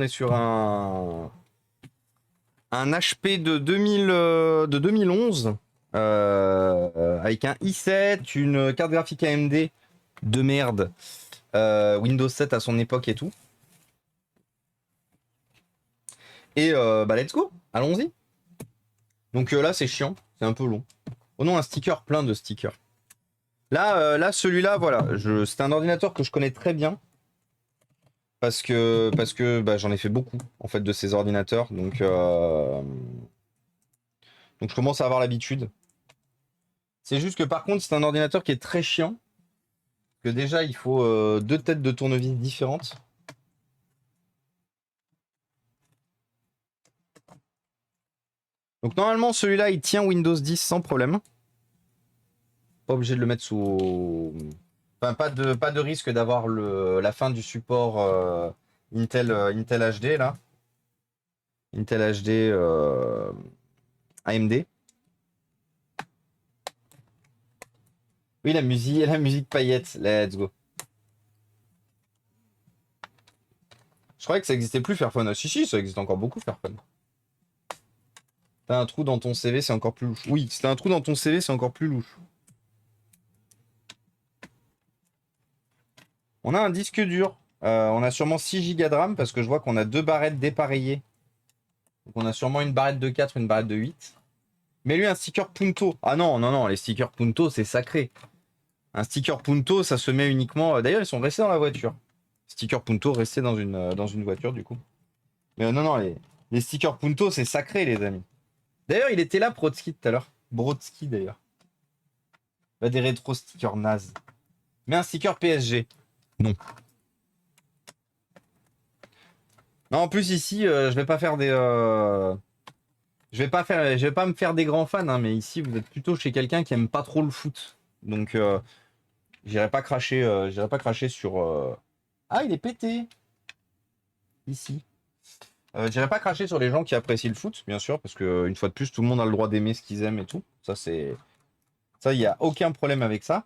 On est sur un HP de 2011 avec un i7, une carte graphique AMD de merde, Windows 7 à son époque et tout. Et bah let's go, allons-y. Donc là c'est chiant, c'est un peu long. Oh non, un sticker, plein de stickers. Là celui-là, voilà, c'est un ordinateur que je connais très bien. Parce que bah, j'en ai fait beaucoup en fait de ces ordinateurs. Donc je commence à avoir l'habitude. C'est juste que par contre c'est un ordinateur qui est très chiant. Que déjà il faut deux têtes de tournevis différentes. Donc normalement celui-là il tient Windows 10 sans problème. Pas obligé de le mettre sous... Enfin pas de risque d'avoir la fin du support Intel HD là. Intel HD AMD. Oui la musique paillette, let's go. Je croyais que ça existait plus Fairphone. Ah, si, ça existe encore beaucoup Fairphone. T'as un trou dans ton CV, c'est encore plus louche. Oui, si t'as un trou dans ton CV, c'est encore plus louche. On a un disque dur. On a sûrement 6 Go de RAM parce que je vois qu'on a deux barrettes dépareillées. Donc on a sûrement une barrette de 4, une barrette de 8. Mais lui, un sticker Punto. Ah non, non, non, les stickers Punto, c'est sacré. Un sticker Punto, ça se met uniquement... D'ailleurs, ils sont restés dans la voiture. Sticker Punto restés dans une voiture, du coup. Mais non, non, les stickers Punto, c'est sacré, les amis. D'ailleurs, il était là, Brodsky, tout à l'heure. Brodsky, d'ailleurs. Bah, des rétro stickers nazes. Mais un sticker PSG. Non. Non, en plus, ici, je vais pas faire des... Je vais pas me faire des grands fans, hein, mais ici, vous êtes plutôt chez quelqu'un qui aime pas trop le foot. Donc, j'irai pas cracher sur... Ah, il est pété. Ici. J'irai pas cracher sur les gens qui apprécient le foot, bien sûr, parce que une fois de plus, tout le monde a le droit d'aimer ce qu'ils aiment et tout. Ça, il n'y a aucun problème avec ça.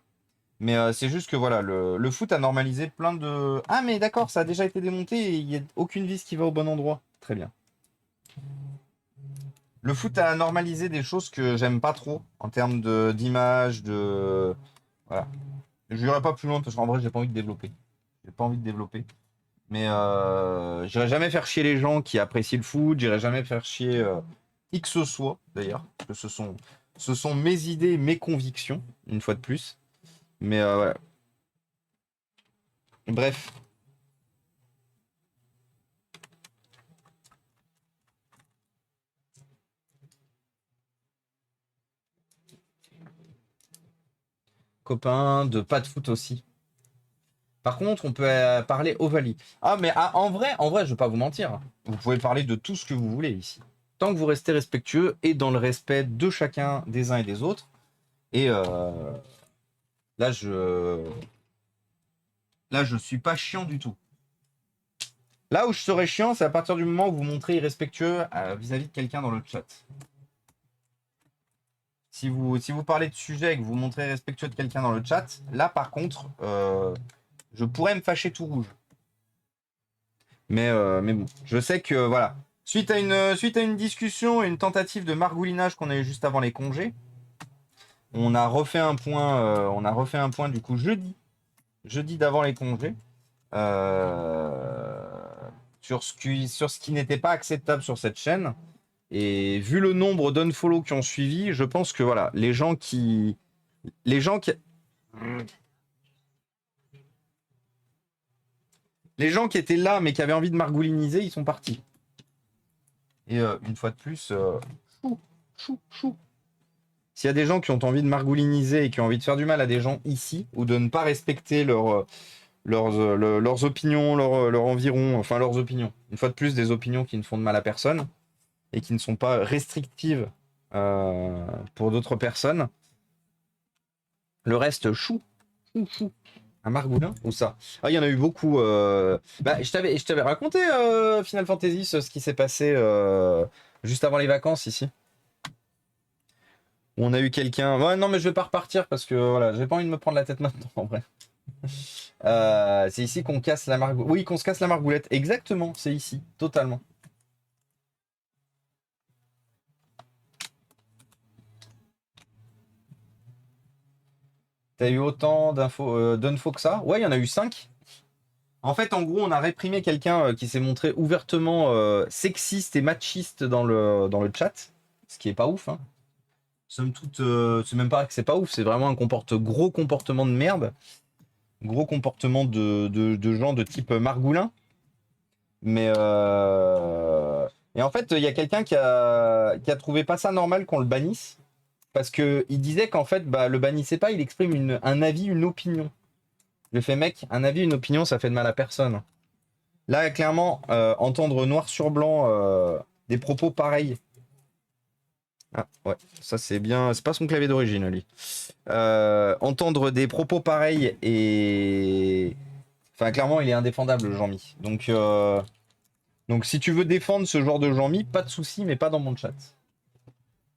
Mais c'est juste que voilà, le foot a normalisé plein de... Ah mais d'accord, ça a déjà été démonté et il n'y a aucune vis qui va au bon endroit. Très bien. Le foot a normalisé des choses que j'aime pas trop en termes d'image, de... Voilà. Je n'irai pas plus loin parce qu'en vrai, j'ai pas envie de développer. J'ai pas envie de développer. Mais j'irai jamais faire chier les gens qui apprécient le foot. J'irai jamais faire chier qui que ce soit, d'ailleurs. Parce que ce sont mes idées, mes convictions, une fois de plus. Mais voilà. Bref. Copain de pas de foot aussi. Par contre, on peut parler Ovalie. Ah, mais en vrai, je vais pas vous mentir. Vous pouvez parler de tout ce que vous voulez ici. Tant que vous restez respectueux et dans le respect de chacun, des uns et des autres. Et là, je suis pas chiant du tout. Là où je serai chiant, c'est à partir du moment où vous montrez irrespectueux vis-à-vis de quelqu'un dans le chat. Si vous parlez de sujet et que vous montrez respectueux de quelqu'un dans le chat, là par contre, je pourrais me fâcher tout rouge. Mais bon, je sais que voilà. Suite à une discussion et une tentative de margoulinage qu'on a eu juste avant les congés, on a refait un point du coup jeudi d'avant les congés, sur ce qui n'était pas acceptable sur cette chaîne. Et vu le nombre d'unfollow qui ont suivi, je pense que voilà, les gens qui étaient là mais qui avaient envie de margouliniser, ils sont partis. Et une fois de plus, chou. S'il y a des gens qui ont envie de margouliniser et qui ont envie de faire du mal à des gens ici, ou de ne pas respecter leurs opinions, leur environ, enfin leurs opinions. Une fois de plus, des opinions qui ne font de mal à personne et qui ne sont pas restrictives pour d'autres personnes. Le reste, chou. Un margoulin ou ça? Ah, il y en a eu beaucoup. Bah, je t'avais raconté Final Fantasy, ce qui s'est passé juste avant les vacances ici. On a eu quelqu'un. Ouais, non, mais je vais pas repartir parce que voilà, j'ai pas envie de me prendre la tête maintenant en vrai. C'est ici qu'on casse la margoulette. Oui, qu'on se casse la margoulette. Exactement, c'est ici, totalement. T'as eu autant d'infos que ça? Ouais, il y en a eu 5. En fait, en gros, on a réprimé quelqu'un qui s'est montré ouvertement sexiste et machiste dans le chat. Ce qui est pas ouf, hein. Somme toute, c'est même pas que c'est pas ouf, c'est vraiment un gros comportement de merde. Gros comportement de gens de type Margoulin. Mais et en fait, il y a quelqu'un qui a trouvé pas ça normal qu'on le bannisse. Parce qu'il disait qu'en fait, bah, le bannissait pas, il exprime un avis, une opinion. Je fais, mec, un avis, une opinion, ça fait de mal à personne. Là, clairement, entendre noir sur blanc des propos pareils. Ah, ouais, ça c'est bien. C'est pas son clavier d'origine, lui. Entendre des propos pareils et. Enfin, clairement, il est indéfendable, Jean-Mi. Donc, si tu veux défendre ce genre de Jean-Mi, pas de souci, mais pas dans mon chat.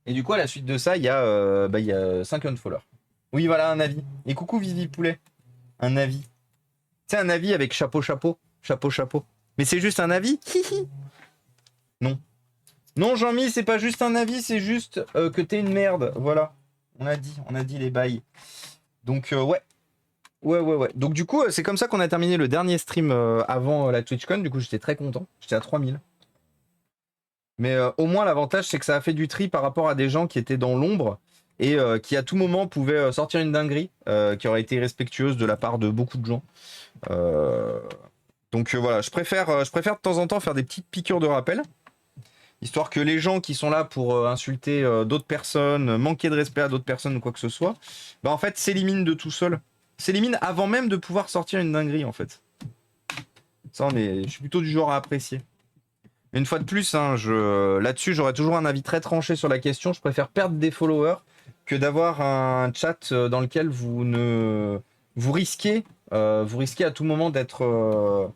Et du coup, à la suite de ça, il y a 5 unfollowers. Oui, voilà, un avis. Et coucou, Vivi Poulet. Un avis. C'est un avis avec chapeau, chapeau. Chapeau, chapeau. Mais c'est juste un avis. Non. Non, Jean-Mi, c'est pas juste un avis, c'est juste que t'es une merde. Voilà. On a dit les bails. Donc, ouais. Ouais. Donc, du coup, c'est comme ça qu'on a terminé le dernier stream avant la TwitchCon. Du coup, j'étais très content. J'étais à 3000. Mais au moins, l'avantage, c'est que ça a fait du tri par rapport à des gens qui étaient dans l'ombre et qui, à tout moment, pouvaient sortir une dinguerie qui aurait été respectueuse de la part de beaucoup de gens. Donc, voilà, je préfère de temps en temps faire des petites piqûres de rappel. Histoire que les gens qui sont là pour insulter d'autres personnes, manquer de respect à d'autres personnes ou quoi que ce soit, bah en fait s'éliminent de tout seul. S'éliminent avant même de pouvoir sortir une dinguerie en fait. Ça, je suis plutôt du genre à apprécier. Mais une fois de plus, hein, là-dessus, j'aurais toujours un avis très tranché sur la question. Je préfère perdre des followers que d'avoir un chat dans lequel vous risquez à tout moment d'être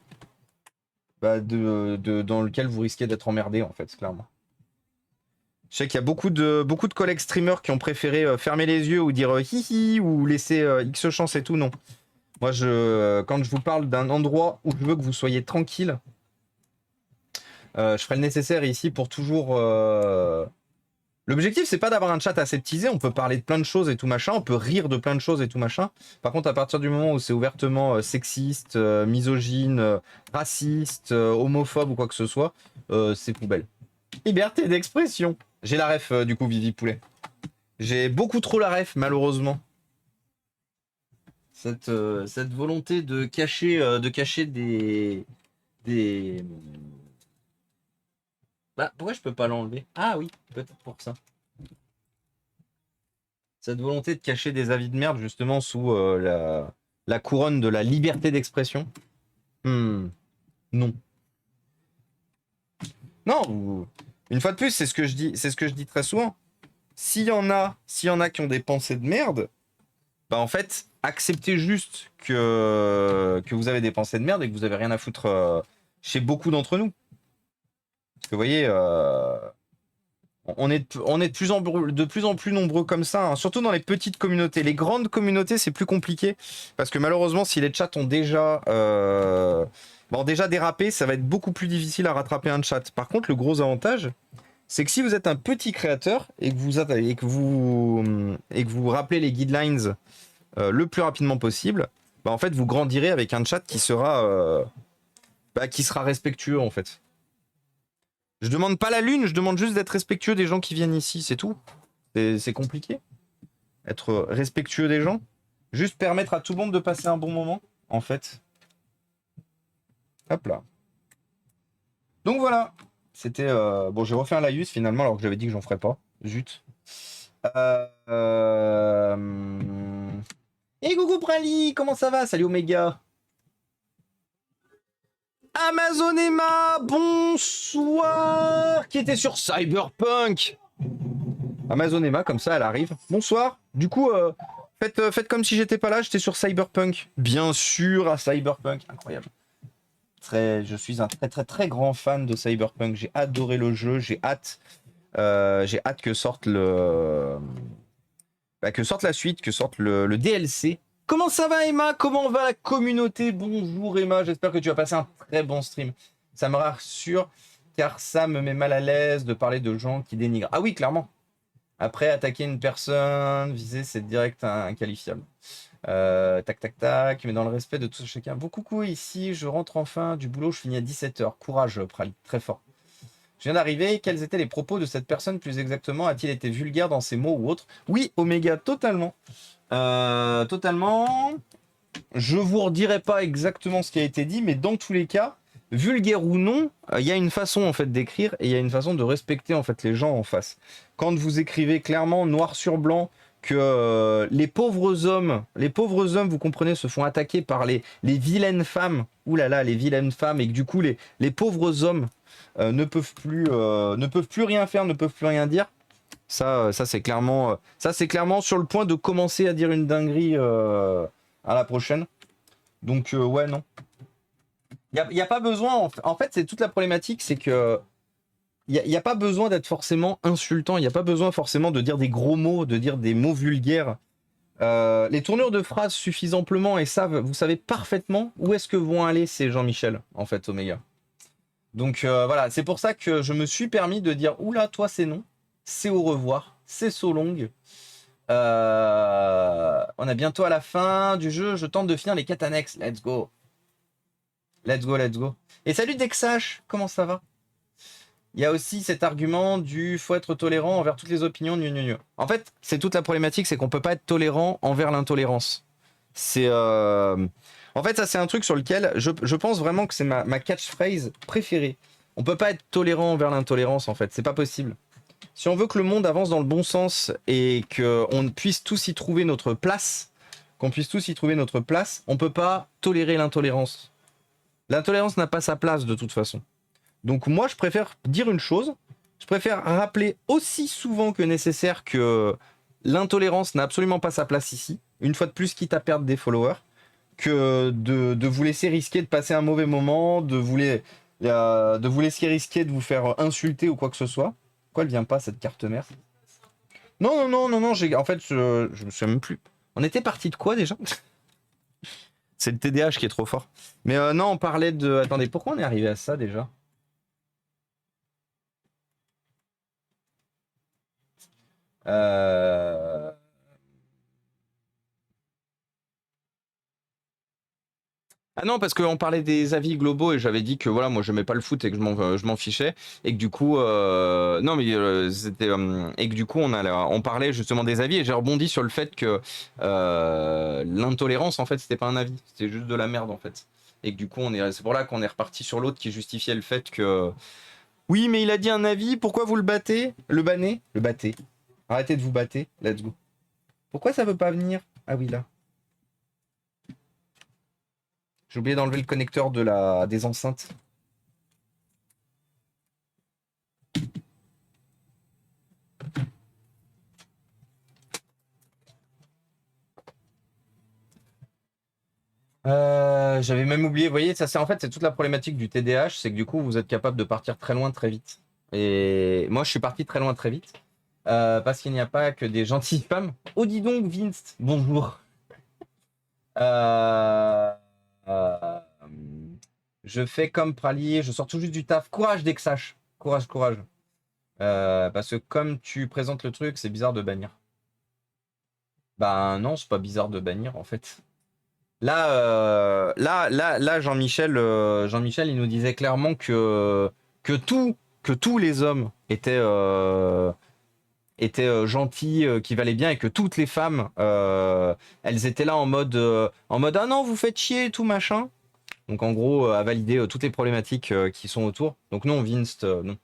dans lequel vous risquez d'être emmerdé en fait, clairement. Je sais qu'il y a beaucoup de collègues streamers qui ont préféré fermer les yeux ou dire hihi ou laisser X chance et tout. Non. Moi, quand je vous parle d'un endroit où je veux que vous soyez tranquille, je ferai le nécessaire ici pour toujours. L'objectif, c'est pas d'avoir un chat aseptisé. On peut parler de plein de choses et tout machin. On peut rire de plein de choses et tout machin. Par contre, à partir du moment où c'est ouvertement sexiste, misogyne, raciste, homophobe ou quoi que ce soit, c'est poubelle. Liberté d'expression. J'ai la ref du coup, Vivi Poulet. J'ai beaucoup trop la ref, malheureusement. Cette volonté de cacher des. Bah, pourquoi je peux pas l'enlever? Ah oui, peut-être pour ça. Cette volonté de cacher des avis de merde, justement, sous la couronne de la liberté d'expression. Non. Non, une fois de plus, c'est ce que je dis très souvent. S'il y en a qui ont des pensées de merde, bah en fait, acceptez juste que vous avez des pensées de merde et que vous avez rien à foutre chez beaucoup d'entre nous. Parce que vous voyez, on est de plus en plus nombreux comme ça, hein, surtout dans les petites communautés. Les grandes communautés, c'est plus compliqué parce que malheureusement, si les chats ont déjà dérapé, ça va être beaucoup plus difficile à rattraper un chat. Par contre, le gros avantage, c'est que si vous êtes un petit créateur et que vous rappelez les guidelines le plus rapidement possible, bah en fait vous grandirez avec un chat qui sera respectueux en fait. Je demande pas la lune, je demande juste d'être respectueux des gens qui viennent ici, c'est tout. C'est compliqué. Être respectueux des gens, juste permettre à tout le monde de passer un bon moment en fait. Hop là. Donc voilà. C'était bon, j'ai refait un laïus finalement alors que j'avais dit que j'en ferais pas. Zut. Et coucou Prali, comment ça va? Salut Oméga. Amazon Emma, bonsoir. Qui était sur Cyberpunk. Amazon Emma, comme ça, elle arrive. Bonsoir. Du coup, faites comme si j'étais pas là, j'étais sur Cyberpunk. Bien sûr, à Cyberpunk. Incroyable. Je suis un très très très grand fan de Cyberpunk. J'ai adoré le jeu. J'ai hâte que sorte la suite, que sorte le DLC Comment ça va Emma? Comment va la communauté? Bonjour Emma, j'espère que tu as passé un très bon stream. Ça me rassure car ça me met mal à l'aise de parler de gens qui dénigrent. Ah oui, clairement. Après, attaquer une personne, viser, c'est direct inqualifiable. Tac, tac, tac, mais dans le respect de tout chacun. Bon coucou, ici, je rentre enfin du boulot, je finis à 17h. Courage, Prali, très fort. Je viens d'arriver, quels étaient les propos de cette personne plus exactement? A-t-il été vulgaire dans ses mots ou autres? Oui, Oméga, totalement. Totalement. Je vous redirai pas exactement ce qui a été dit, mais dans tous les cas, vulgaire ou non, il y a une façon en fait d'écrire et il y a une façon de respecter en fait les gens en face. Quand vous écrivez clairement noir sur blanc que les pauvres hommes, vous comprenez, se font attaquer par les vilaines femmes, oulala, les vilaines femmes, et que du coup les pauvres hommes ne peuvent plus rien faire, ne peuvent plus rien dire. Ça c'est clairement sur le point de commencer à dire une dinguerie à la prochaine. Donc ouais, non. Il y a pas besoin, en fait c'est toute la problématique, c'est que il y a pas besoin d'être forcément insultant, il n'y a pas besoin forcément de dire des gros mots, de dire des mots vulgaires. Les tournures de phrases suffisent amplement et ça, vous savez parfaitement où est-ce que vont aller ces Jean-Michel, en fait, Oméga. Donc voilà, c'est pour ça que je me suis permis de dire oula, toi c'est non, c'est au revoir, c'est so long. On est bientôt à la fin du jeu, je tente de finir les quêtes annexes, let's go. Let's go, let's go. Et salut Dexash, comment ça va? Il y a aussi cet argument du faut être tolérant envers toutes les opinions, En fait, c'est toute la problématique, c'est qu'on peut pas être tolérant envers l'intolérance. C'est en fait, ça c'est un truc sur lequel je pense vraiment que c'est ma catchphrase préférée. On peut pas être tolérant envers l'intolérance en fait, c'est pas possible. Si on veut que le monde avance dans le bon sens et qu'on puisse tous y trouver notre place, on peut pas tolérer l'intolérance. L'intolérance n'a pas sa place de toute façon. Donc moi, je préfère dire une chose, je préfère rappeler aussi souvent que nécessaire que l'intolérance n'a absolument pas sa place ici, une fois de plus, quitte à perdre des followers, que de vous laisser risquer de passer un mauvais moment, de vous laisser risquer de vous faire insulter ou quoi que ce soit. Pourquoi elle vient pas, cette carte mère? Non, en fait, je me souviens même plus. On était parti de quoi déjà? C'est le TDAH qui est trop fort. Mais non, on parlait de... Attendez, pourquoi on est arrivé à ça déjà? Ah non, parce qu'on parlait des avis globaux et j'avais dit que voilà, moi je n'aimais pas le foot et que je m'en fichais et que du coup, non mais c'était et que du coup on parlait justement des avis et j'ai rebondi sur le fait que l'intolérance en fait c'était pas un avis, c'était juste de la merde en fait et que du coup c'est pour là qu'on est reparti sur l'autre qui justifiait le fait que oui mais il a dit un avis, pourquoi vous le battez, le bannez, le battez, arrêtez de vous battre, let's go. Pourquoi ça veut pas venir? Ah oui là. J'ai oublié d'enlever le connecteur des enceintes. J'avais même oublié, vous voyez, ça c'est en fait c'est toute la problématique du TDAH, c'est que du coup vous êtes capable de partir très loin très vite. Et moi je suis parti très loin très vite parce qu'il n'y a pas que des gentilles femmes. Oh dis donc Vince, bonjour. Euh, euh, je fais comme Pralier, je sors tout juste du taf. Courage Dexash, courage, courage. Parce que comme tu présentes le truc, c'est bizarre de bannir. Bah non, c'est pas bizarre de bannir en fait. Là, Jean-Michel, il nous disait clairement que tous les hommes étaient gentils, qui valaient bien, et que toutes les femmes, elles étaient là en mode ah non, vous faites chier, tout machin. Donc en gros, à valider toutes les problématiques qui sont autour. Donc non, Vince, non.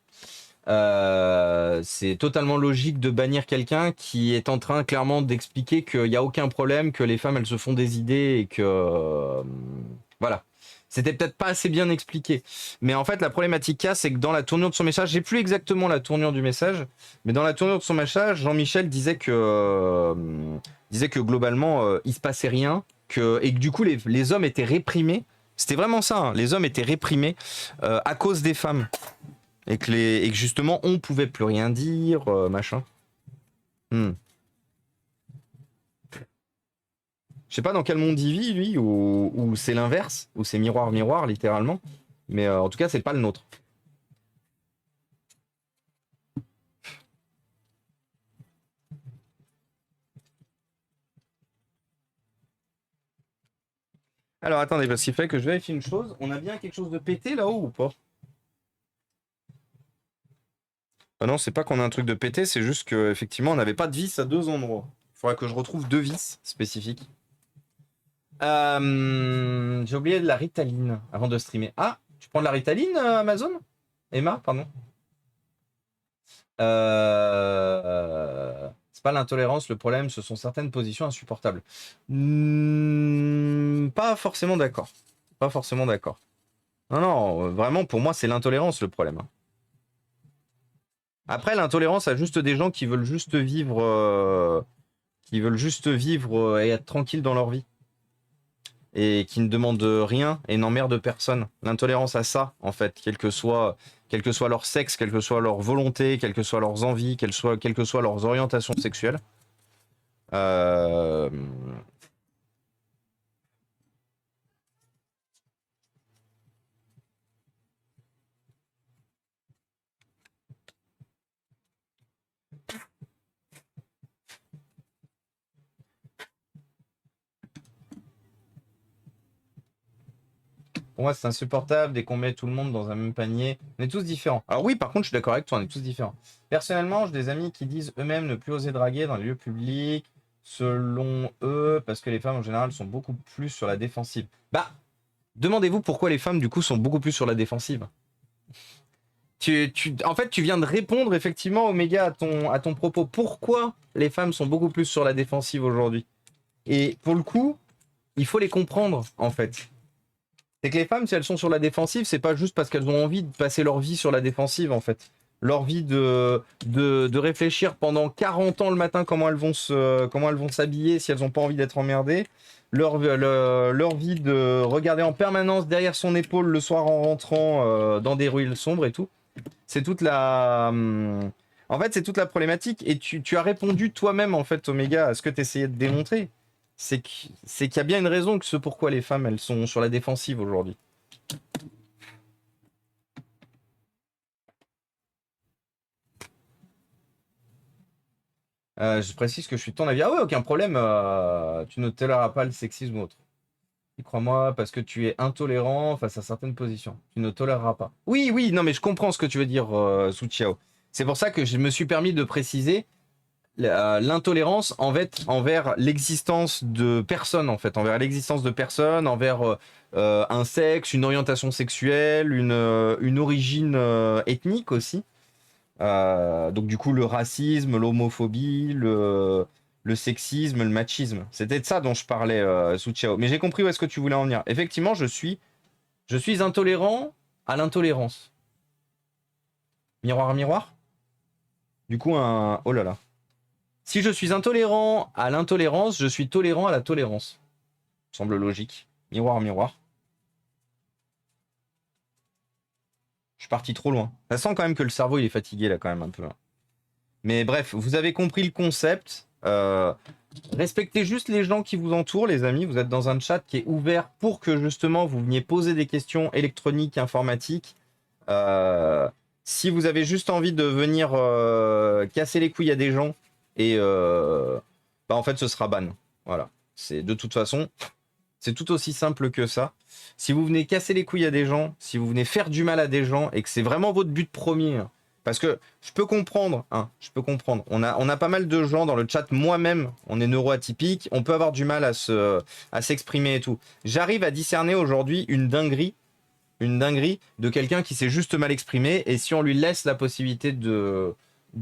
C'est totalement logique de bannir quelqu'un qui est en train clairement d'expliquer qu'il n'y a aucun problème, que les femmes elles se font des idées et que voilà. C'était peut-être pas assez bien expliqué. Mais en fait, la problématique qu'il y a, c'est que dans la tournure de son message, j'ai plus exactement la tournure du message, mais dans la tournure de son message, Jean-Michel disait que globalement, il se passait rien, et que du coup, les hommes étaient réprimés. C'était vraiment ça, hein, les hommes étaient réprimés à cause des femmes. Et que justement, on pouvait plus rien dire, machin. Je sais pas dans quel monde il vit, lui, ou c'est l'inverse, ou c'est miroir-miroir, littéralement. Mais en tout cas, c'est pas le nôtre. Alors attendez, parce qu'il fallait que je vérifie une chose. On a bien quelque chose de pété là-haut ou pas? Ah non, c'est pas qu'on a un truc de pété, c'est juste qu'effectivement, on n'avait pas de vis à deux endroits. Il faudrait que je retrouve deux vis spécifiques. J'ai oublié de la Ritaline avant de streamer. Ah, tu prends de la Ritaline, Amazon? Emma, pardon. C'est pas l'intolérance, le problème, ce sont certaines positions insupportables. Pas forcément d'accord. Pas forcément d'accord. Non, non, vraiment, pour moi, c'est l'intolérance le problème. Après, l'intolérance à juste des gens qui veulent juste vivre et être tranquilles dans leur vie. Et qui ne demandent rien et n'emmerdent personne. L'intolérance à ça, en fait, quel que soit leur sexe, quelle que soit leur volonté, quelles que soient leurs envies, quelles que soient leurs orientations sexuelles. Euh... Pour moi, c'est insupportable dès qu'on met tout le monde dans un même panier. On est tous différents. Alors oui, par contre, je suis d'accord avec toi, on est tous différents. Personnellement, j'ai des amis qui disent eux-mêmes ne plus oser draguer dans les lieux publics, selon eux, parce que les femmes en général sont beaucoup plus sur la défensive. Bah, demandez-vous pourquoi les femmes, du coup, sont beaucoup plus sur la défensive. En fait, tu viens de répondre effectivement, Oméga, à ton propos. Pourquoi les femmes sont beaucoup plus sur la défensive aujourd'hui? Et pour le coup, il faut les comprendre, en fait. C'est que les femmes, si elles sont sur la défensive, c'est pas juste parce qu'elles ont envie de passer leur vie sur la défensive, en fait. Leur vie de réfléchir pendant 40 ans le matin comment elles vont s'habiller si elles n'ont pas envie d'être emmerdées. Leur vie de regarder en permanence derrière son épaule le soir en rentrant dans des ruelles sombres et tout. C'est toute la... En fait, c'est toute la problématique. Et tu as répondu toi-même, en fait, Oméga, à ce que tu essayais de démontrer. C'est qu'il y a bien une raison que ce pourquoi les femmes, elles sont sur la défensive aujourd'hui. Je précise que je suis de ton avis. Ah ouais, aucun problème. Tu ne toléreras pas le sexisme ou autre. Et crois-moi, parce que tu es intolérant face à certaines positions. Tu ne toléreras pas. Oui, oui, non, mais je comprends ce que tu veux dire, Suchiao. C'est pour ça que je me suis permis de préciser l'intolérance envers l'existence de personnes, en fait. Envers l'existence de personnes, envers un sexe, une orientation sexuelle, une origine ethnique aussi. Donc du coup, le racisme, l'homophobie, le sexisme, le machisme. C'était de ça dont je parlais, Suchiao. Mais j'ai compris où est-ce que tu voulais en venir. Effectivement, je suis intolérant à l'intolérance. Miroir à miroir. Du coup, oh là là. Si je suis intolérant à l'intolérance, je suis tolérant à la tolérance. Semble logique. Miroir à miroir. Je suis parti trop loin. Ça sent quand même que le cerveau il est fatigué là quand même un peu. Mais bref, vous avez compris le concept. Respectez juste les gens qui vous entourent, les amis. Vous êtes dans un chat qui est ouvert pour que justement vous veniez poser des questions électroniques, informatiques. Si vous avez juste envie de venir casser les couilles à des gens, et bah en fait ce sera ban. Voilà. C'est de toute façon, c'est tout aussi simple que ça. Si vous venez casser les couilles à des gens, si vous venez faire du mal à des gens, et que c'est vraiment votre but premier, hein, parce que je peux comprendre, hein, je peux comprendre. On a pas mal de gens dans le chat, moi-même, on est neuroatypique, on peut avoir du mal à s'exprimer et tout. J'arrive à discerner aujourd'hui une dinguerie de quelqu'un qui s'est juste mal exprimé, et si on lui laisse la possibilité de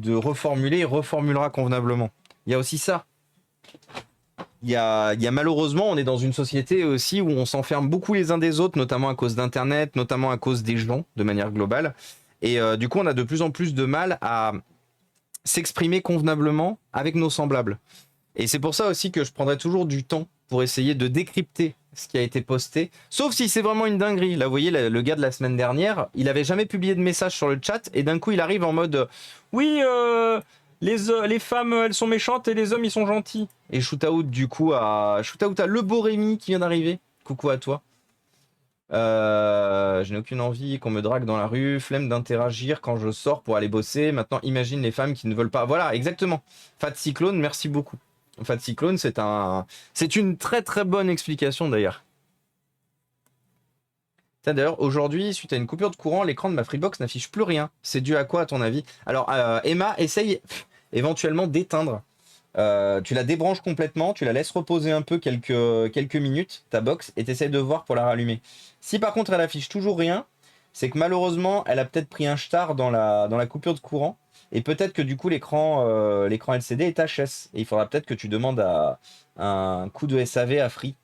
reformuler, il reformulera convenablement. Il y a aussi ça. Il y a malheureusement, on est dans une société aussi où on s'enferme beaucoup les uns des autres, notamment à cause d'Internet, notamment à cause des gens, de manière globale. Et du coup, on a de plus en plus de mal à s'exprimer convenablement avec nos semblables. Et c'est pour ça aussi que je prendrai toujours du temps pour essayer de décrypter ce qui a été posté. Sauf si c'est vraiment une dinguerie. Là, vous voyez, le gars de la semaine dernière, il avait jamais publié de message sur le chat, et d'un coup, il arrive en mode « Oui, Les femmes, elles sont méchantes et les hommes, ils sont gentils. Et shootout du coup à Le Beau Rémi qui vient d'arriver. Coucou à toi. Je n'ai aucune envie qu'on me drague dans la rue, flemme d'interagir quand je sors pour aller bosser. Maintenant, imagine les femmes qui ne veulent pas. Voilà, exactement. Fat Cyclone, merci beaucoup. Fat Cyclone, c'est une très très bonne explication d'ailleurs. D'ailleurs, aujourd'hui, suite à une coupure de courant, l'écran de ma Freebox n'affiche plus rien. C'est dû à quoi, à ton avis? Alors, Emma, essaye éventuellement d'éteindre. Tu la débranches complètement, tu la laisses reposer un peu quelques minutes, ta box, et tu essaies de voir pour la rallumer. Si par contre elle affiche toujours rien, c'est que malheureusement, elle a peut-être pris un star dans la coupure de courant, et peut-être que du coup l'écran LCD est HS. Et il faudra peut-être que tu demandes un coup de SAV à Free.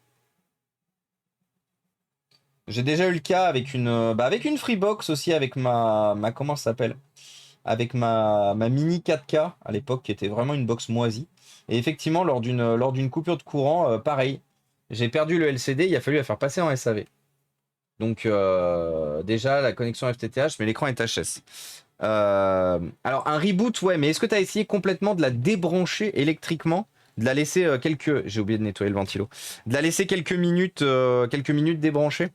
J'ai déjà eu le cas avec avec une Freebox aussi, avec ma comment ça s'appelle? Avec ma Mini 4K à l'époque, qui était vraiment une box moisie. Et effectivement, lors d'une coupure de courant, pareil, j'ai perdu le LCD, il a fallu la faire passer en SAV. Donc déjà, la connexion FTTH, mais l'écran est HS. Alors un reboot, ouais, mais est-ce que tu as essayé complètement de la débrancher électriquement, de la laisser J'ai oublié de nettoyer le ventilo. De la laisser quelques minutes débranchée?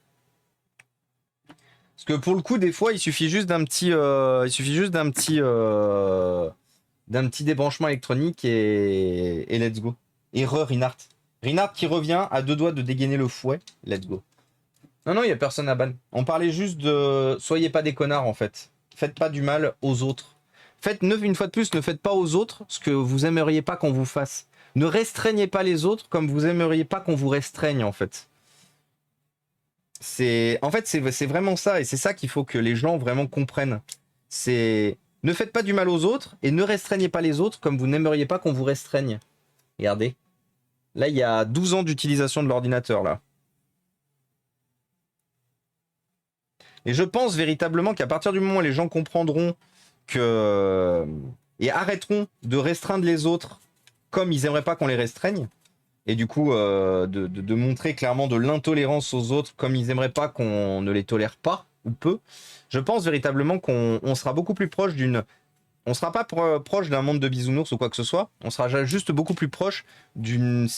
Parce que pour le coup, des fois, il suffit juste d'un petit débranchement électronique et let's go. Erreur Rinart. Rinart qui revient à deux doigts de dégainer le fouet. Let's go. Non, non, il n'y a personne à ban. On parlait juste de soyez pas des connards en fait. Faites pas du mal aux autres. Une fois de plus, ne faites pas aux autres ce que vous aimeriez pas qu'on vous fasse. Ne restreignez pas les autres comme vous aimeriez pas qu'on vous restreigne en fait. C'est vraiment ça, et c'est ça qu'il faut que les gens vraiment comprennent. C'est ne faites pas du mal aux autres et ne restreignez pas les autres comme vous n'aimeriez pas qu'on vous restreigne. Regardez. Là, il y a 12 ans d'utilisation de l'ordinateur là. Et je pense véritablement qu'à partir du moment où les gens comprendront que et arrêteront de restreindre les autres comme ils aimeraient pas qu'on les restreigne, et du coup de montrer clairement de l'intolérance aux autres comme ils aimeraient pas qu'on ne les tolère pas ou peu, je pense véritablement qu'on sera beaucoup plus proche on sera pas proche d'un monde de bisounours ou quoi que ce soit, on sera juste beaucoup plus proche d'une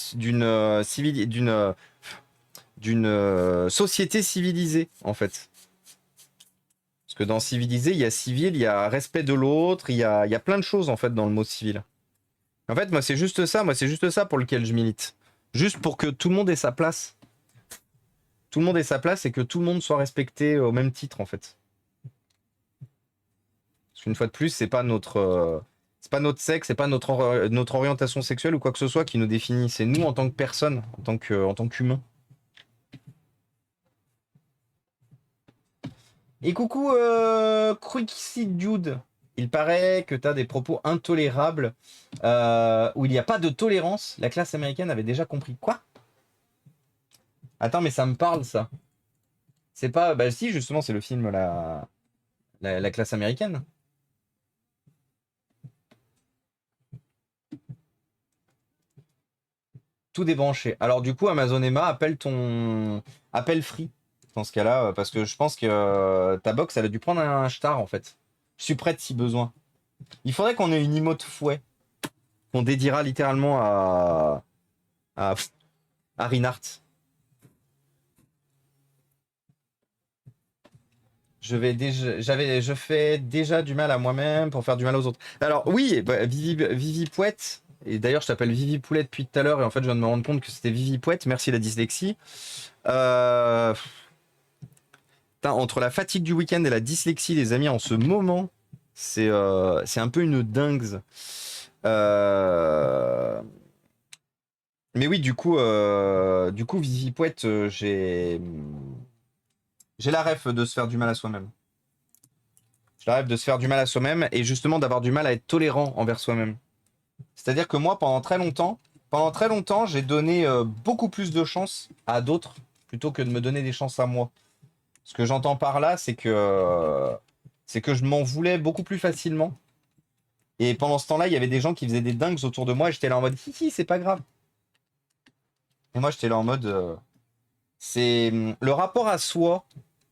société civilisée en fait. Parce que dans civilisé, il y a civil, il y a respect de l'autre, il y a plein de choses en fait dans le mot civil. En fait, moi c'est juste ça pour lequel je milite. Juste pour que tout le monde ait sa place. Tout le monde ait sa place et que tout le monde soit respecté au même titre, en fait. Parce qu'une fois de plus, c'est pas notre sexe, c'est pas notre orientation sexuelle ou quoi que ce soit qui nous définit. C'est nous en tant que personne, en tant qu'humain. Et coucou, Quicksy Dude. Il paraît que tu as des propos intolérables où il n'y a pas de tolérance. La classe américaine avait déjà compris. Quoi? Attends, mais ça me parle, ça. C'est pas... Bah si, justement, c'est le film la classe américaine. Tout débranché. Alors du coup, Amazon Emma, appelle Free dans ce cas-là, parce que je pense que ta box, elle a dû prendre un star, en fait. Je suis prête si besoin. Il faudrait qu'on ait une emote fouet qu'on dédiera littéralement à Rinart. Je fais déjà du mal à moi-même pour faire du mal aux autres. Alors oui, bah, Vivi Pouette, et d'ailleurs je t'appelle Vivi Poulet depuis tout à l'heure, et en fait je viens de me rendre compte que c'était Vivi Pouette, merci la dyslexie. Entre la fatigue du week-end et la dyslexie, les amis, en ce moment, c'est un peu une dingue. Mais oui, du coup Vivi Pouette, j'ai la ref de se faire du mal à soi-même. J'ai la ref de se faire du mal à soi-même et justement d'avoir du mal à être tolérant envers soi-même. C'est-à-dire que moi, pendant très longtemps, j'ai donné beaucoup plus de chances à d'autres plutôt que de me donner des chances à moi. Ce que j'entends par là, c'est que je m'en voulais beaucoup plus facilement. Et pendant ce temps-là, il y avait des gens qui faisaient des dingues autour de moi et j'étais là en mode hihi, c'est pas grave. Et moi, j'étais là en mode c'est le rapport à soi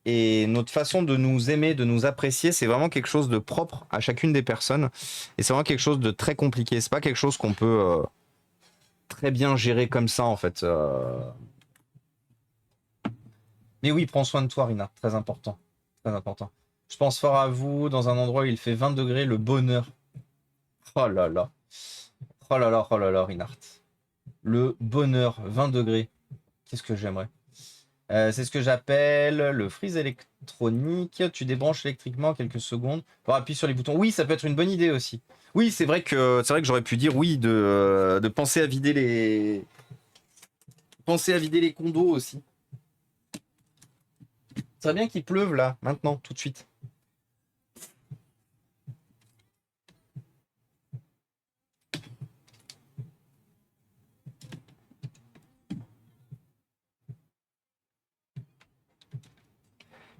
et notre façon de nous aimer, de nous apprécier, c'est vraiment quelque chose de propre à chacune des personnes. Et c'est vraiment quelque chose de très compliqué. C'est pas quelque chose qu'on peut très bien gérer comme ça, en fait. Mais oui, prends soin de toi, Rina. Très important. Très important. Je pense fort à vous dans un endroit où il fait 20 degrés, le bonheur. Oh là là. Oh là là, oh là là, Rinard. Le bonheur, 20 degrés. Qu'est-ce que j'aimerais. C'est ce que j'appelle le freeze électronique. Tu débranches électriquement en quelques secondes. Pour appuyer sur les boutons. Oui, ça peut être une bonne idée aussi. Oui, c'est vrai que j'aurais pu dire oui de penser à vider les condos aussi. C'est bien qu'il pleuve là, maintenant, tout de suite.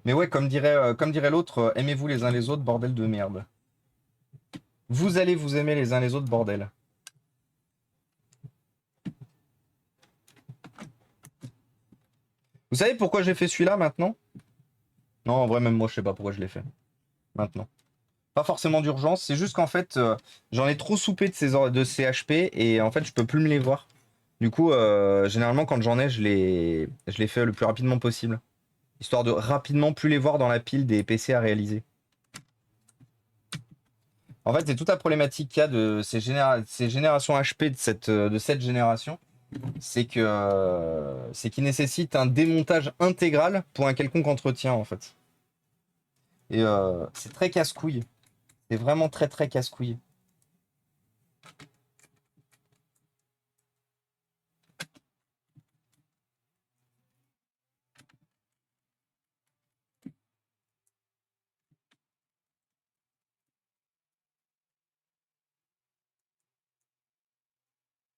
Mais ouais, comme dirait l'autre, aimez-vous les uns les autres, bordel de merde. Vous allez vous aimer les uns les autres, bordel. Vous savez pourquoi j'ai fait celui-là maintenant? Non, en vrai, même moi, je sais pas pourquoi je l'ai fait. Maintenant. Pas forcément d'urgence, c'est juste qu'en fait, j'en ai trop soupé de ces HP et en fait, je peux plus me les voir. Du coup, généralement, quand j'en ai, je les fais le plus rapidement possible. Histoire de rapidement plus les voir dans la pile des PC à réaliser. En fait, c'est toute la problématique qu'il y a de ces générations HP de cette génération. C'est qu'ils nécessitent un démontage intégral pour un quelconque entretien, en fait. Et c'est très casse-couille. C'est vraiment très très casse-couille.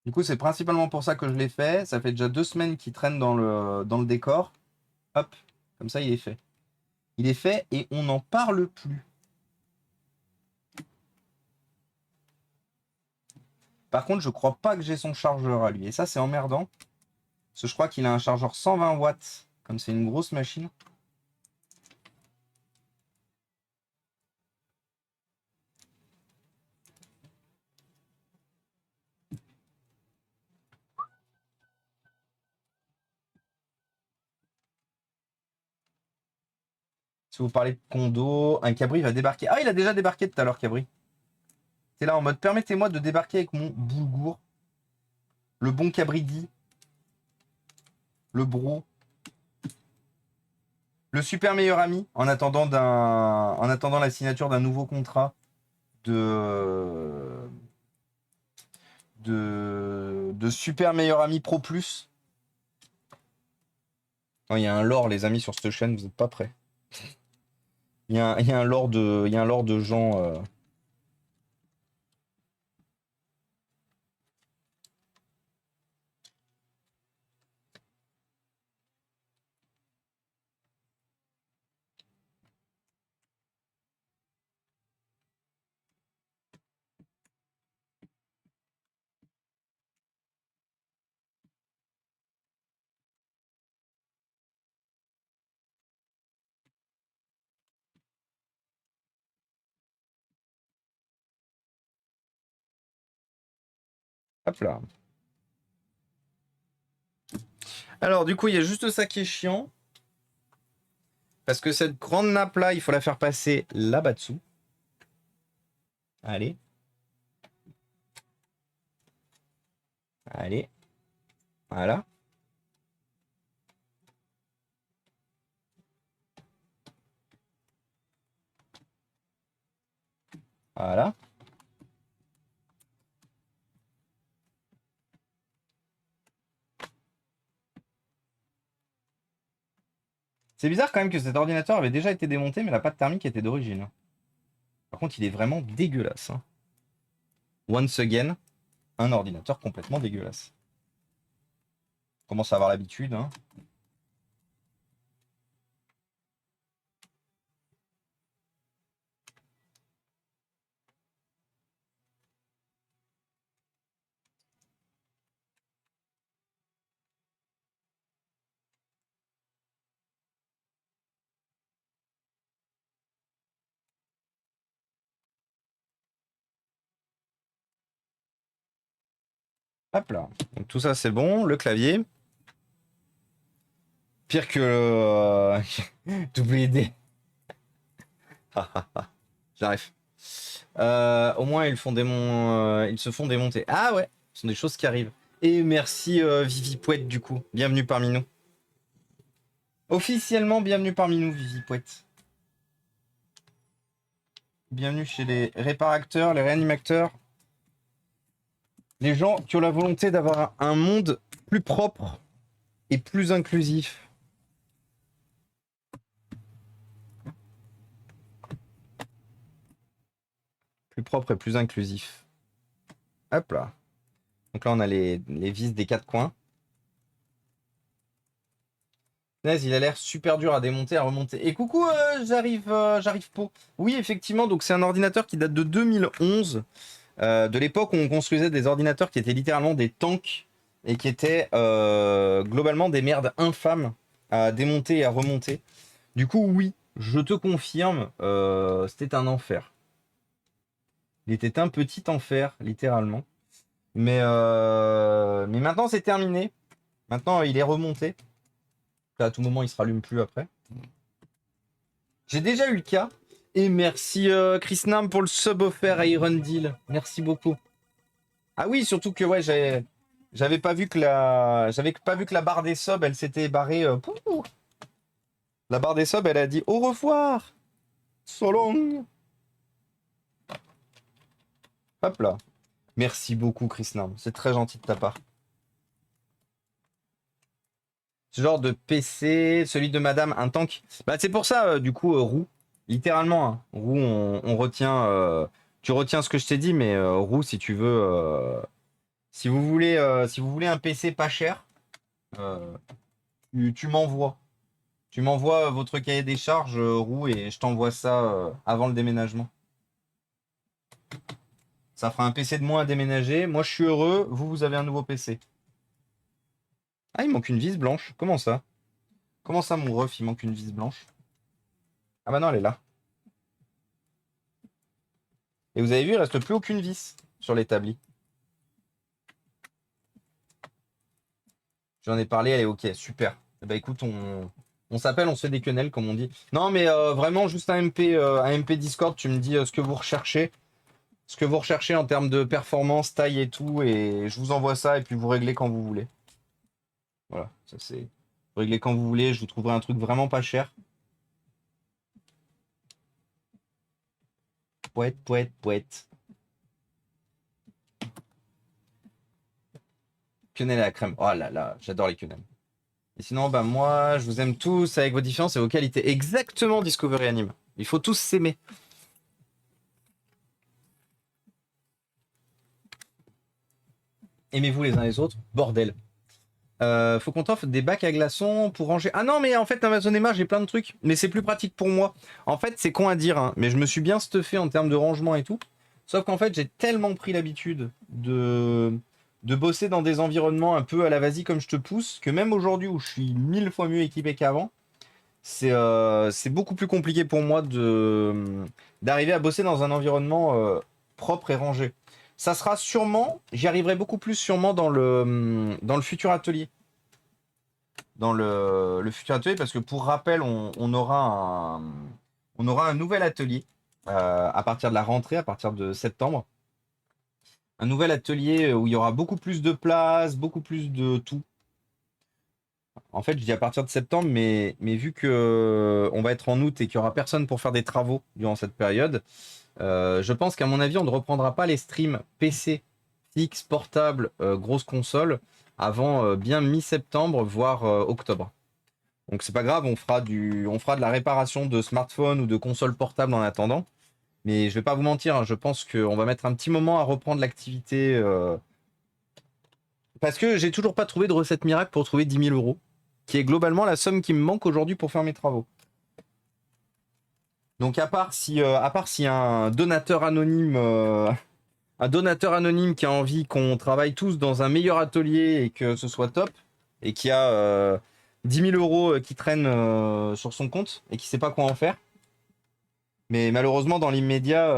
Du coup, c'est principalement pour ça que je l'ai fait. Ça fait déjà 2 semaines qu'il traîne dans le décor. Hop, comme ça, il est fait. Il est fait et on n'en parle plus. Par contre, je crois pas que j'ai son chargeur à lui. Et ça, c'est emmerdant. Parce que je crois qu'il a un chargeur 120 watts. Comme c'est une grosse machine. Si vous parlez de condo, un cabri va débarquer. Ah, il a déjà débarqué tout à l'heure, cabri. C'est là en mode permettez-moi de débarquer avec mon boulgour. Le bon cabridi. Le bro. Le super meilleur ami en attendant la signature d'un nouveau contrat de de super meilleur ami Pro Plus. Non, il y a un lore, les amis, sur cette chaîne, vous n'êtes pas prêts. Il y a un lore de gens. Hop là. Alors, du coup, il y a juste ça qui est chiant. Parce que cette grande nappe là, il faut la faire passer là-bas dessous. Allez. Allez. Voilà. Voilà. C'est bizarre quand même que cet ordinateur avait déjà été démonté, mais la pâte thermique était d'origine. Par contre, il est vraiment dégueulasse. Hein. Once again, un ordinateur complètement dégueulasse. On commence à avoir l'habitude. Hein. Hop là. Donc tout ça c'est bon. Le clavier. Pire que WD. J'arrive. Au moins ils se font démonter. Ah ouais, ce sont des choses qui arrivent. Et merci Vivi Pouette du coup. Bienvenue parmi nous. Officiellement bienvenue parmi nous Vivi Pouette. Bienvenue chez les réparateurs, les réanimateurs. Les gens qui ont la volonté d'avoir un monde plus propre et plus inclusif. Plus propre et plus inclusif. Hop là. Donc là, on a les vis des quatre coins. Punaise, il a l'air super dur à démonter, à remonter. Et coucou, j'arrive pas. Oui, effectivement, donc c'est un ordinateur qui date de 2011. De l'époque où on construisait des ordinateurs qui étaient littéralement des tanks et qui étaient globalement des merdes infâmes à démonter et à remonter. Du coup, oui, je te confirme, c'était un enfer. Il était un petit enfer, littéralement. Mais maintenant, c'est terminé. Maintenant, il est remonté. À tout moment, il se rallume plus après. J'ai déjà eu le cas. Et merci Chris Nam pour le sub offert à Iron Deal. Merci beaucoup. Ah oui, surtout que ouais, j'avais pas vu que la barre des subs, elle s'était barrée. La barre des subs, elle a dit au revoir. So long. Hop là. Merci beaucoup Chris Nam. C'est très gentil de ta part. Ce genre de PC, celui de madame, un tank. Bah c'est pour ça, du coup, roue. Littéralement, hein. Roue, on retient. Tu retiens ce que je t'ai dit, mais roue, si tu veux. Si vous voulez un PC pas cher, euh, tu m'envoies. Tu m'envoies votre cahier des charges, roue, et je t'envoie ça avant le déménagement. Ça fera un PC de moins à déménager. Moi, je suis heureux. Vous avez un nouveau PC. Ah, il manque une vis blanche. Comment ça? Comment ça, mon ref, il manque une vis blanche? Ah bah non, elle est là. Et vous avez vu, il reste plus aucune vis sur l'établi. J'en ai parlé, elle est ok, super. Bah écoute, on s'appelle, on se fait des quenelles, comme on dit. Non, mais vraiment, juste un MP Discord, tu me dis ce que vous recherchez. Ce que vous recherchez en termes de performance, taille et tout, et je vous envoie ça, et puis vous réglez quand vous voulez. Voilà, ça c'est... Vous réglez quand vous voulez, je vous trouverai un truc vraiment pas cher. Poète, poète, poète. Quenelle à la crème. Oh là là, j'adore les quenelles. Et sinon, bah moi, je vous aime tous avec vos différences et vos qualités. Exactement, Discovery Anime. Il faut tous s'aimer. Aimez-vous les uns les autres. Bordel. Faut qu'on t'offre des bacs à glaçons pour ranger. Ah non, mais en fait, Amazon Emma, j'ai plein de trucs. Mais c'est plus pratique pour moi. En fait, c'est con à dire, hein, mais je me suis bien stuffé en termes de rangement et tout. Sauf qu'en fait, j'ai tellement pris l'habitude de bosser dans des environnements un peu à la vas-y comme je te pousse, que même aujourd'hui où je suis 1000 fois mieux équipé qu'avant, c'est beaucoup plus compliqué pour moi d'arriver à bosser dans un environnement propre et rangé. Ça sera sûrement, j'y arriverai beaucoup plus sûrement dans le futur atelier. Dans le futur atelier, parce que pour rappel, on aura un nouvel atelier à partir de la rentrée, à partir de septembre. Un nouvel atelier où il y aura beaucoup plus de place, beaucoup plus de tout. En fait, je dis à partir de septembre, mais vu que on va être en août et qu'il n'y aura personne pour faire des travaux durant cette période, je pense qu'à mon avis, on ne reprendra pas les streams PC, fixe, portable, grosse console avant bien mi-septembre, voire octobre. Donc c'est pas grave, on fera de la réparation de smartphones ou de consoles portables en attendant. Mais je vais pas vous mentir, hein, je pense qu'on va mettre un petit moment à reprendre l'activité. Parce que j'ai toujours pas trouvé de recette miracle pour trouver 10 000 euros, qui est globalement la somme qui me manque aujourd'hui pour faire mes travaux. Donc à part si un donateur anonyme, qui a envie qu'on travaille tous dans un meilleur atelier et que ce soit top, et qui a 10 000 euros qui traînent sur son compte et qui sait pas quoi en faire. Mais malheureusement, dans l'immédiat,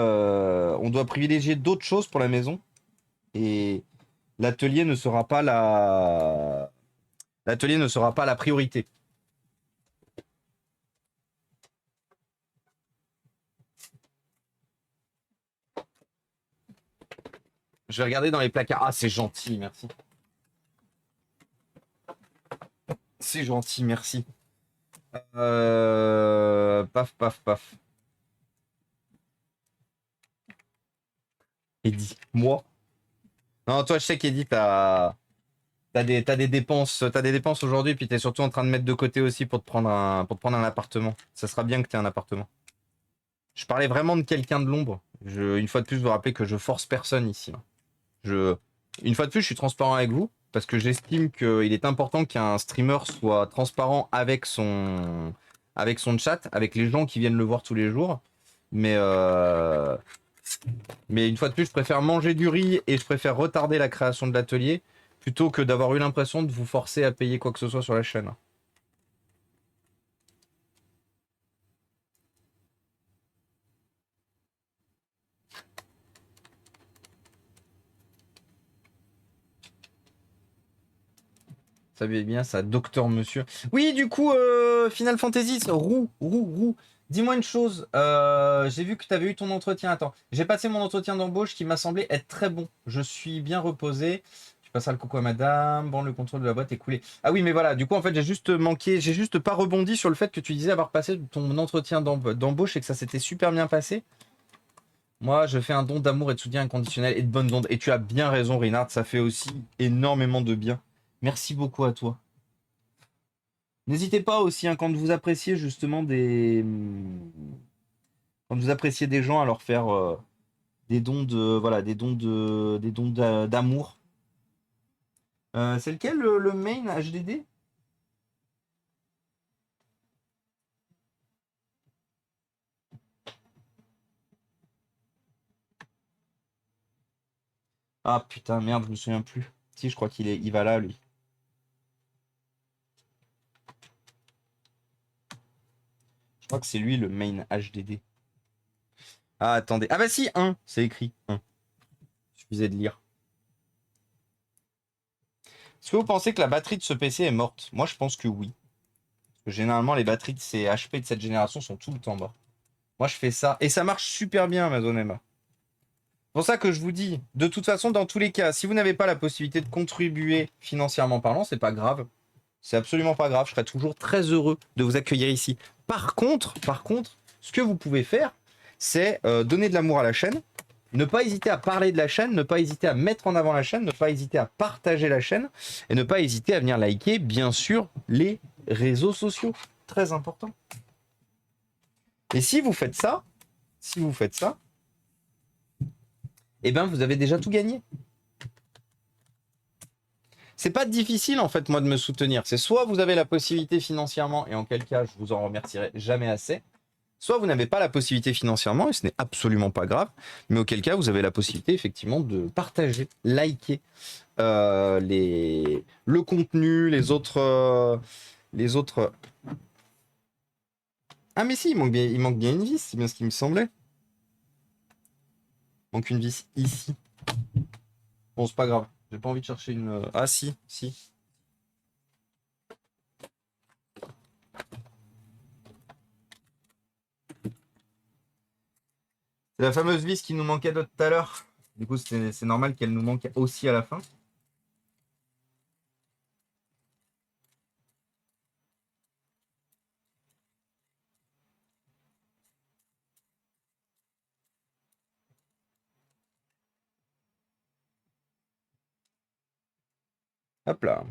on doit privilégier d'autres choses pour la maison. Et l'atelier ne sera pas l'atelier ne sera pas la priorité. Je vais regarder dans les placards. Ah, c'est gentil, merci. C'est gentil, merci. Paf, paf, paf. Eddie, moi? Non, toi, je sais qu'Eddie, t'as des dépenses aujourd'hui, puis t'es surtout en train de mettre de côté aussi pour te prendre un appartement. Ça sera bien que t'aies un appartement. Je parlais vraiment de quelqu'un de l'ombre. Une fois de plus, vous rappelez que je force personne ici. Une fois de plus, je suis transparent avec vous parce que j'estime qu'il est important qu'un streamer soit transparent avec son chat, avec les gens qui viennent le voir tous les jours. Mais, euh, mais une fois de plus, je préfère manger du riz et je préfère retarder la création de l'atelier plutôt que d'avoir eu l'impression de vous forcer à payer quoi que ce soit sur la chaîne. Savez bien ça, Docteur Monsieur. Oui, du coup, Final Fantasy, roux. Dis-moi une chose, j'ai vu que tu avais eu ton entretien. Attends, j'ai passé mon entretien d'embauche qui m'a semblé être très bon. Je suis bien reposé. Tu passeras le coucou à madame. Bon, le contrôle de la boîte est coulé. Ah oui, mais voilà, du coup, en fait, j'ai juste pas rebondi sur le fait que tu disais avoir passé ton entretien d'embauche et que ça s'était super bien passé. Moi, je fais un don d'amour et de soutien inconditionnel et de bonne onde. Et tu as bien raison, Reynard, ça fait aussi énormément de bien. Merci beaucoup à toi. N'hésitez pas aussi, hein, quand vous appréciez justement quand vous appréciez des gens, à leur faire des dons voilà, des dons d'amour. C'est lequel le main HDD? Ah putain, merde, je me souviens plus. Si, je crois il va là, lui. Je crois que c'est lui le main HDD. Ah, attendez. Ah bah si, 1, c'est écrit. 1. Il suffisait de lire. Est-ce que vous pensez que la batterie de ce PC est morte? Moi, je pense que oui. Parce que généralement, les batteries de ces HP de cette génération sont tout le temps mortes. Moi, je fais ça. Et ça marche super bien, Amazon Emma. C'est pour ça que je vous dis, de toute façon, dans tous les cas, si vous n'avez pas la possibilité de contribuer financièrement parlant, c'est pas grave. C'est absolument pas grave. Je serai toujours très heureux de vous accueillir ici. Par contre, ce que vous pouvez faire, c'est donner de l'amour à la chaîne. Ne pas hésiter à parler de la chaîne, ne pas hésiter à mettre en avant la chaîne, ne pas hésiter à partager la chaîne et ne pas hésiter à venir liker, bien sûr, les réseaux sociaux. Très important. Et si vous faites ça, eh ben vous avez déjà tout gagné. C'est pas difficile en fait moi de me soutenir. C'est soit vous avez la possibilité financièrement et en quel cas je vous en remercierai jamais assez. Soit vous n'avez pas la possibilité financièrement et ce n'est absolument pas grave, mais auquel cas vous avez la possibilité effectivement de partager, liker le contenu, les autres. Ah mais si, il manque bien une vis, c'est bien ce qui me semblait. Il manque une vis ici. Bon, c'est pas grave. J'ai pas envie de chercher une. Ah si. C'est la fameuse vis qui nous manquait de tout à l'heure. Du coup, c'est normal qu'elle nous manque aussi à la fin. Hop là.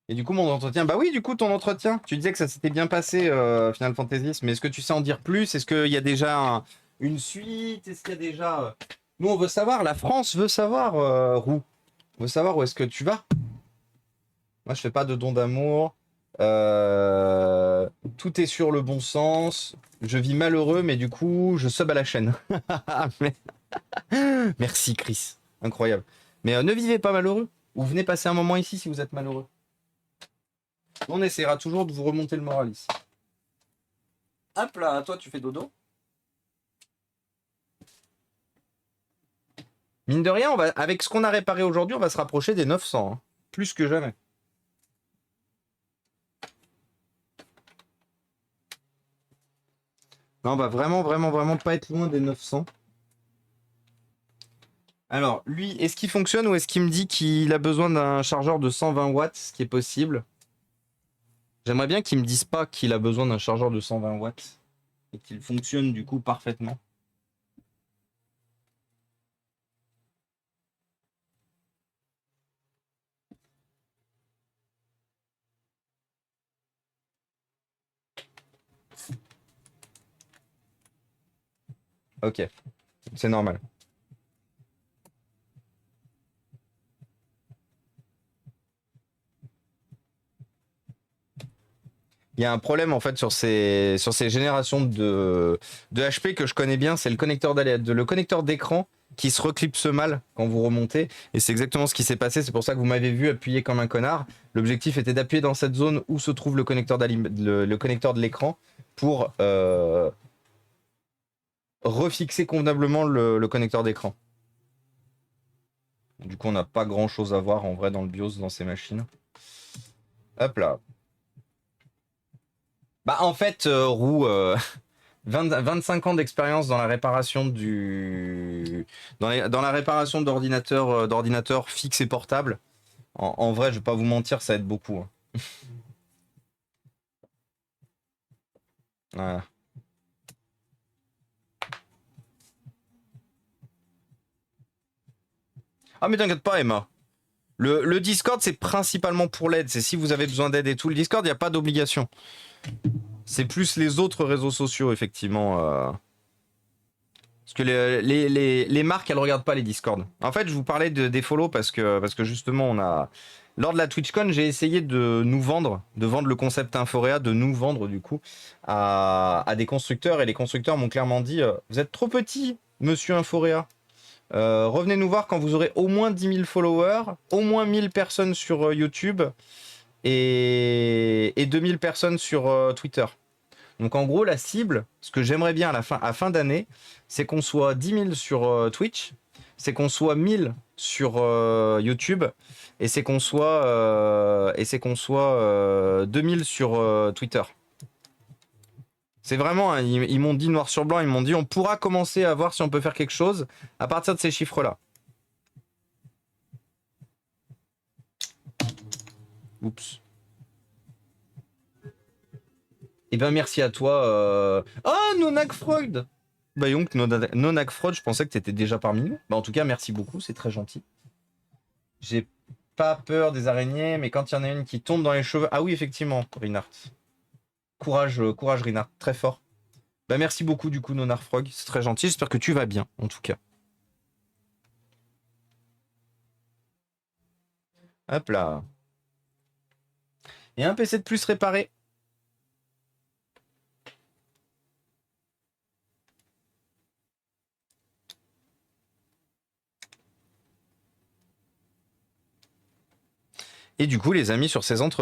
Et du coup, mon entretien. Bah oui, du coup, ton entretien. Tu disais que ça s'était bien passé, Final Fantasy. Mais est-ce que tu sais en dire plus? Est-ce qu'il y a déjà une suite? Est-ce qu'il y a déjà. Nous, on veut savoir. La France veut savoir, Roux. On veut savoir où est-ce que tu vas. Moi, je fais pas de don d'amour. Tout est sur le bon sens. Je vis malheureux, mais du coup, je sub à la chaîne. Merci, Chris. Incroyable. Mais ne vivez pas malheureux. Ou venez passer un moment ici si vous êtes malheureux. On essaiera toujours de vous remonter le moral ici. Hop là, toi, tu fais dodo. Mine de rien, avec ce qu'on a réparé aujourd'hui, on va se rapprocher des 900. Hein. Plus que jamais. Non, on va vraiment pas être loin des 900. Alors, lui, est-ce qu'il fonctionne ou est-ce qu'il me dit qu'il a besoin d'un chargeur de 120 watts, ce qui est possible? J'aimerais bien qu'il me dise pas qu'il a besoin d'un chargeur de 120 watts et qu'il fonctionne du coup parfaitement. Ok, c'est normal. Il y a un problème en fait sur ces générations de HP que je connais bien, c'est le connecteur d'écran qui se reclipse mal quand vous remontez. Et c'est exactement ce qui s'est passé, c'est pour ça que vous m'avez vu appuyer comme un connard. L'objectif était d'appuyer dans cette zone où se trouve le connecteur de l'écran pour refixer convenablement le connecteur d'écran. Du coup, on n'a pas grand chose à voir en vrai dans le BIOS dans ces machines. Hop là. Bah en fait, Roux, 25 ans d'expérience dans la réparation dans la réparation d'ordinateurs fixes et portables. En vrai, je vais pas vous mentir, ça aide beaucoup. Hein. Voilà. Ah mais t'inquiète pas, Emma. Le Discord, c'est principalement pour l'aide. C'est si vous avez besoin d'aide et tout. Le Discord, il n'y a pas d'obligation. C'est plus les autres réseaux sociaux, effectivement. Parce que les marques, elles regardent pas les Discord. En fait, je vous parlais des follow parce que justement, lors de la TwitchCon, j'ai essayé de vendre le concept Inforea, de nous vendre du coup à des constructeurs. Et les constructeurs m'ont clairement dit vous êtes trop petit, monsieur Inforea. Revenez nous voir quand vous aurez au moins 10 000 followers, au moins 1000 personnes sur YouTube et 2000 personnes sur Twitter. Donc en gros, la cible, ce que j'aimerais bien à fin d'année, c'est qu'on soit 10 000 sur Twitch, c'est qu'on soit 1000 sur YouTube, et c'est qu'on soit, 2000 sur Twitter. C'est vraiment, hein, ils m'ont dit noir sur blanc, ils m'ont dit on pourra commencer à voir si on peut faire quelque chose à partir de ces chiffres-là. Oups. Eh ben merci à toi. Oh, Nonak Freud. Bah donc, Nonak Freud, je pensais que t'étais déjà parmi nous. Bah en tout cas, merci beaucoup, c'est très gentil. J'ai pas peur des araignées, mais quand il y en a une qui tombe dans les cheveux... Ah oui, effectivement, Rinart. Courage, courage Rinart, très fort. Bah merci beaucoup du coup, Nonar Frog, c'est très gentil. J'espère que tu vas bien, en tout cas. Hop là. Et un PC de plus réparé. Et du coup, les amis, sur ces entrefaits,